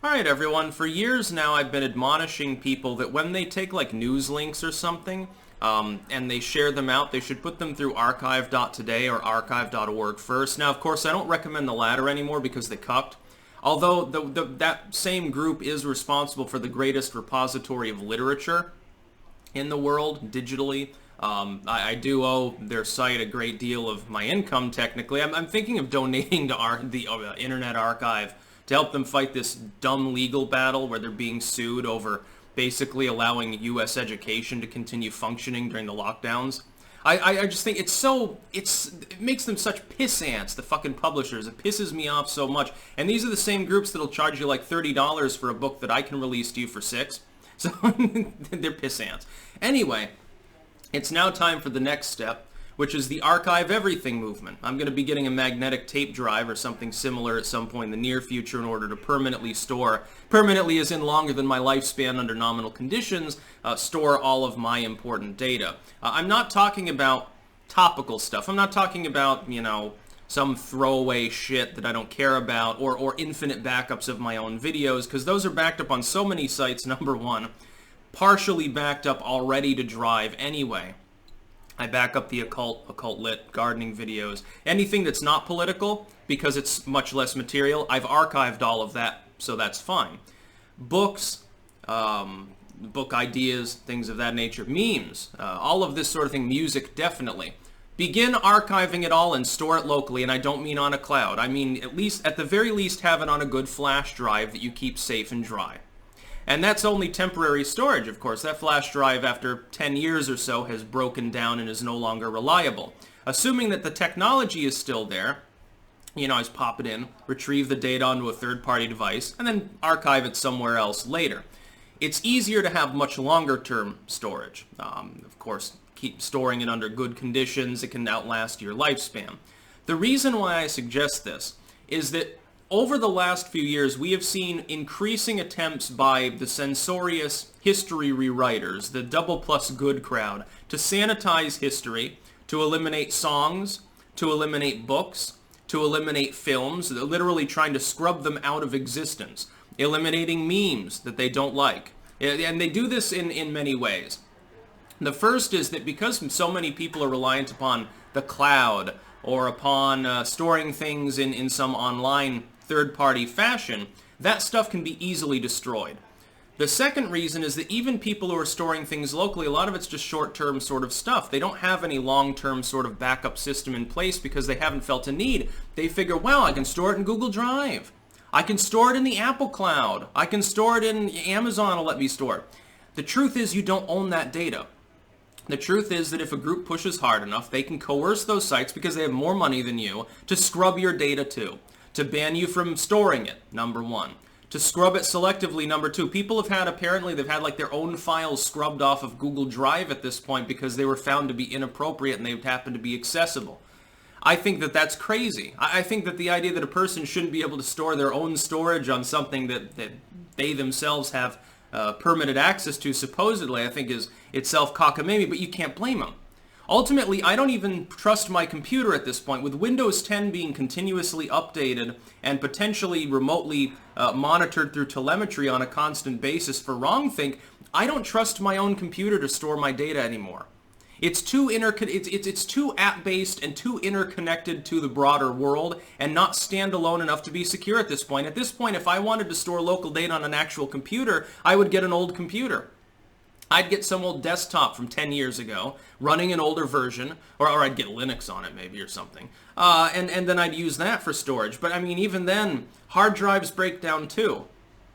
Alright everyone, for years now I've been admonishing people that when they take like news links or something, and they share them out, they should put them through archive.today or archive.org first. Now of course I don't recommend the latter anymore because they cucked. Although that same group is responsible for the greatest repository of literature in the world, digitally. I do owe their site a great deal of my income, technically. I'm thinking of donating to the Internet Archive to help them fight this dumb legal battle where they're being sued over basically allowing U.S. education to continue functioning during the lockdowns. I just think it makes them such piss ants, the fucking publishers. It pisses me off so much. And these are the same groups that'll charge you like $30 for a book that I can release to you for $6. So they're piss ants. Anyway, it's now time for the next step, which is the Archive Everything movement. I'm going to be getting a magnetic tape drive or something similar at some point in the near future in order to permanently as in longer than my lifespan under nominal conditions, store all of my important data. I'm not talking about topical stuff. I'm not talking about, some throwaway shit that I don't care about or infinite backups of my own videos, because those are backed up on so many sites, number one, partially backed up already to drive anyway. I back up the occult lit, gardening videos. Anything that's not political, because it's much less material, I've archived all of that, so that's fine. Books, book ideas, things of that nature, memes, all of this sort of thing, music, definitely. Begin archiving it all and store it locally, and I don't mean on a cloud. I mean, at the very least, have it on a good flash drive that you keep safe and dry. And that's only temporary storage, of course. That flash drive, after 10 years or so, has broken down and is no longer reliable. Assuming that the technology is still there, I just pop it in, retrieve the data onto a third-party device, and then archive it somewhere else later. It's easier to have much longer-term storage. Of course, keep storing it under good conditions. It can outlast your lifespan. The reason why I suggest this is that over the last few years, we have seen increasing attempts by the censorious history rewriters, the double plus good crowd, to sanitize history, to eliminate songs, to eliminate books, to eliminate films, literally trying to scrub them out of existence, eliminating memes that they don't like. And they do this in many ways. The first is that because so many people are reliant upon the cloud or upon storing things in some online third-party fashion, that stuff can be easily destroyed. The second reason is that even people who are storing things locally, a lot of it's just short-term sort of stuff. They don't have any long-term sort of backup system in place because they haven't felt a need. They figure, well, I can store it in Google Drive. I can store it in the Apple Cloud. I can store it in Amazon will let me store it. The truth is you don't own that data. The truth is that if a group pushes hard enough, they can coerce those sites because they have more money than you to scrub your data too. To ban you from storing it, number one. To scrub it selectively, number two. People have had, apparently, they've had like their own files scrubbed off of Google Drive at this point because they were found to be inappropriate and they happened to be accessible. I think that that's crazy. I think that the idea that a person shouldn't be able to store their own storage on something that they themselves have permitted access to, supposedly, I think is itself cockamamie, but you can't blame them. Ultimately, I don't even trust my computer at this point. With Windows 10 being continuously updated and potentially remotely monitored through telemetry on a constant basis for wrongthink, I don't trust my own computer to store my data anymore. It's too it's too app-based and too interconnected to the broader world and not standalone enough to be secure at this point. At this point, if I wanted to store local data on an actual computer, I would get an old computer. I'd get some old desktop from 10 years ago, running an older version, or I'd get Linux on it maybe or something, and then I'd use that for storage. But I mean, even then, hard drives break down too.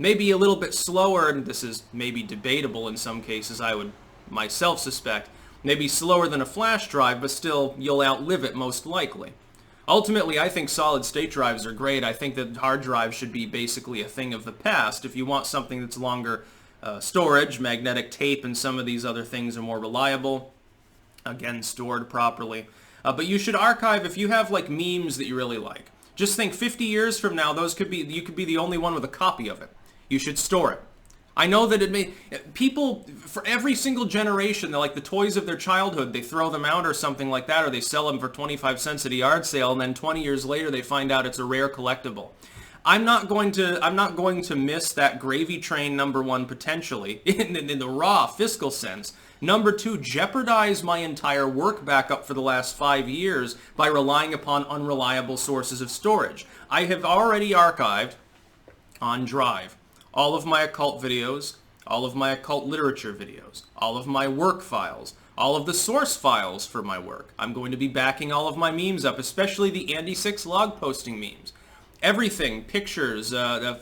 Maybe a little bit slower, and this is maybe debatable in some cases, I would myself suspect, maybe slower than a flash drive, but still, you'll outlive it most likely. Ultimately, I think solid-state drives are great. I think that hard drives should be basically a thing of the past. If you want something that's longer storage, magnetic tape, and some of these other things are more reliable, again, stored properly. But you should archive if you have like memes that you really like. Just think 50 years from now, you could be the only one with a copy of it. You should store it. I know that people, for every single generation, they're like the toys of their childhood, they throw them out or something like that, or they sell them for 25 cents at a yard sale, and then 20 years later they find out it's a rare collectible. I'm not going to miss that gravy train, number one, potentially, in the raw fiscal sense. Number two, jeopardize my entire work backup for the last 5 years by relying upon unreliable sources of storage. I have already archived on Drive all of my occult videos, all of my occult literature videos, all of my work files, all of the source files for my work. I'm going to be backing all of my memes up, especially the Andy 6 log posting memes. Everything, pictures,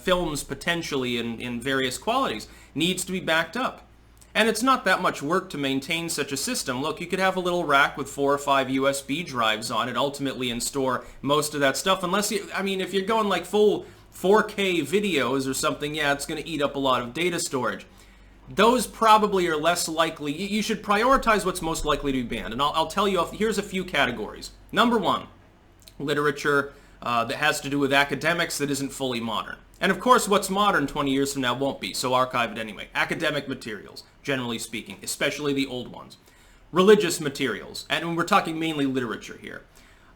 films potentially in various qualities, needs to be backed up. And it's not that much work to maintain such a system. Look, you could have a little rack with 4 or 5 USB drives on it ultimately and store most of that stuff. Unless you, I mean, if you're going like full 4K videos or something, yeah, it's going to eat up a lot of data storage. Those probably are less likely. You should prioritize what's most likely to be banned. And I'll tell you, here's a few categories. Number one, literature that has to do with academics that isn't fully modern. And of course, what's modern 20 years from now won't be, so archive it anyway. Academic materials, generally speaking, especially the old ones. Religious materials, and we're talking mainly literature here.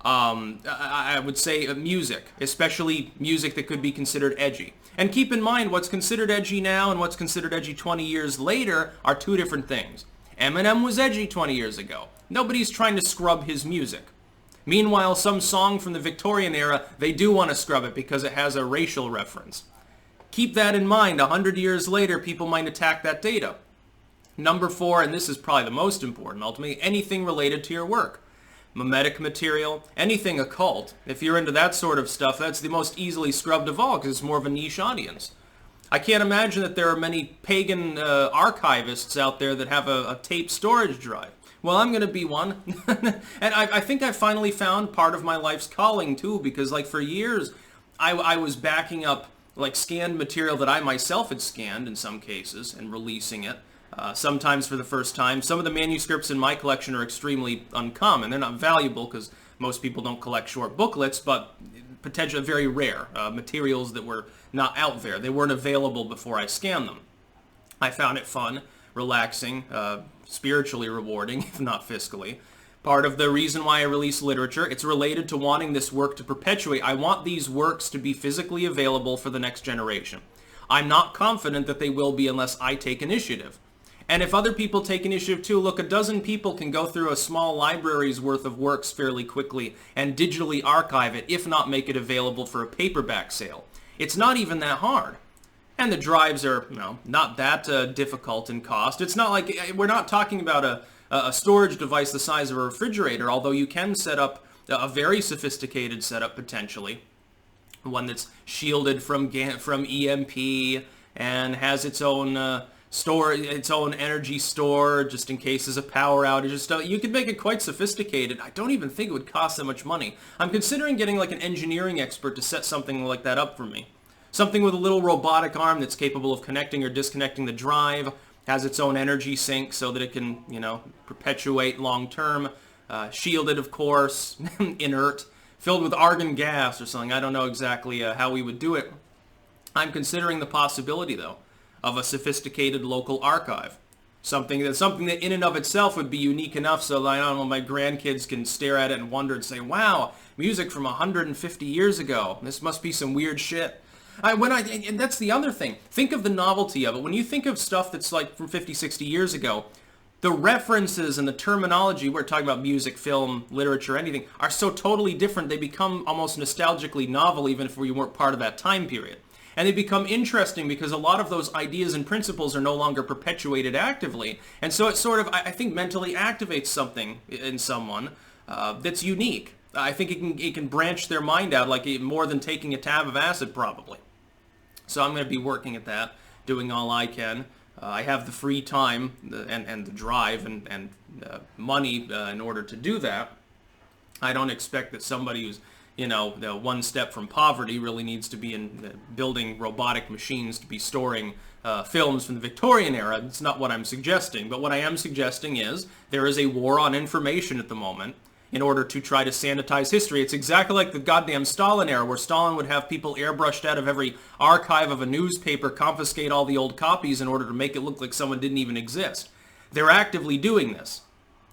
I would say music, especially music that could be considered edgy. And keep in mind, what's considered edgy now and what's considered edgy 20 years later are two different things. Eminem was edgy 20 years ago. Nobody's trying to scrub his music. Meanwhile, some song from the Victorian era, they do want to scrub it because it has a racial reference. Keep that in mind. 100 years later, people might attack that data. Number four, and this is probably the most important, ultimately, anything related to your work. Memetic material, anything occult. If you're into that sort of stuff, that's the most easily scrubbed of all because it's more of a niche audience. I can't imagine that there are many pagan archivists out there that have a tape storage drive. Well, I'm going to be one. And I think I finally found part of my life's calling, too, because, like, for years, I was backing up, like, scanned material that I myself had scanned in some cases and releasing it, sometimes for the first time. Some of the manuscripts in my collection are extremely uncommon. They're not valuable because most people don't collect short booklets, but potentially very rare materials that were not out there. They weren't available before I scanned them. I found it fun, relaxing, spiritually rewarding, if not fiscally. Part of the reason why I release literature, it's related to wanting this work to perpetuate. I want these works to be physically available for the next generation. I'm not confident that they will be unless I take initiative. And if other people take initiative too, look, a dozen people can go through a small library's worth of works fairly quickly and digitally archive it, if not make it available for a paperback sale. It's not even that hard. And the drives are, not that difficult in cost. It's not like, we're not talking about a storage device the size of a refrigerator, although you can set up a very sophisticated setup potentially. One that's shielded from EMP and has its own its own energy store just in case there's a power outage. You could make it quite sophisticated. I don't even think it would cost that much money. I'm considering getting like an engineering expert to set something like that up for me. Something with a little robotic arm that's capable of connecting or disconnecting the drive, has its own energy sink so that it can, perpetuate long term, shielded, of course, inert, filled with argon gas or something. I don't know exactly how we would do it. I'm considering the possibility, though, of a sophisticated local archive. Something that in and of itself would be unique enough so that, I don't know, my grandkids can stare at it and wonder and say, wow, music from 150 years ago. This must be some weird shit. And that's the other thing. Think of the novelty of it. When you think of stuff that's like from 50, 60 years ago, the references and the terminology, we're talking about music, film, literature, anything, are so totally different. They become almost nostalgically novel even if we weren't part of that time period. And they become interesting because a lot of those ideas and principles are no longer perpetuated actively. And so it sort of, I think, mentally activates something in someone that's unique. I think it can branch their mind out like more than taking a tab of acid, probably. So I'm going to be working at that, doing all I can. I have the free time and the drive and money in order to do that. I don't expect that somebody who's, one step from poverty really needs to be in building robotic machines to be storing films from the Victorian era. That's not what I'm suggesting. But what I am suggesting is there is a war on information at the moment in order to try to sanitize history. It's exactly like the goddamn Stalin era, where Stalin would have people airbrushed out of every archive of a newspaper, confiscate all the old copies in order to make it look like someone didn't even exist. They're actively doing this.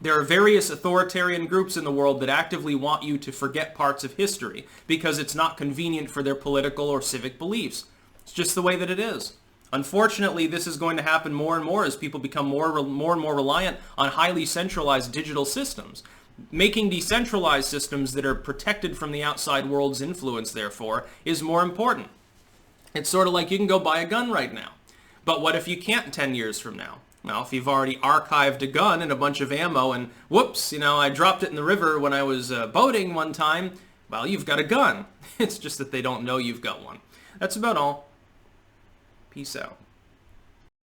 There are various authoritarian groups in the world that actively want you to forget parts of history because it's not convenient for their political or civic beliefs. It's just the way that it is. Unfortunately, this is going to happen more and more as people become more and more reliant on highly centralized digital systems. Making decentralized systems that are protected from the outside world's influence, therefore, is more important. It's sort of like you can go buy a gun right now. But what if you can't 10 years from now? Well, if you've already archived a gun and a bunch of ammo and whoops, I dropped it in the river when I was boating one time, well, you've got a gun. It's just that they don't know you've got one. That's about all. Peace out.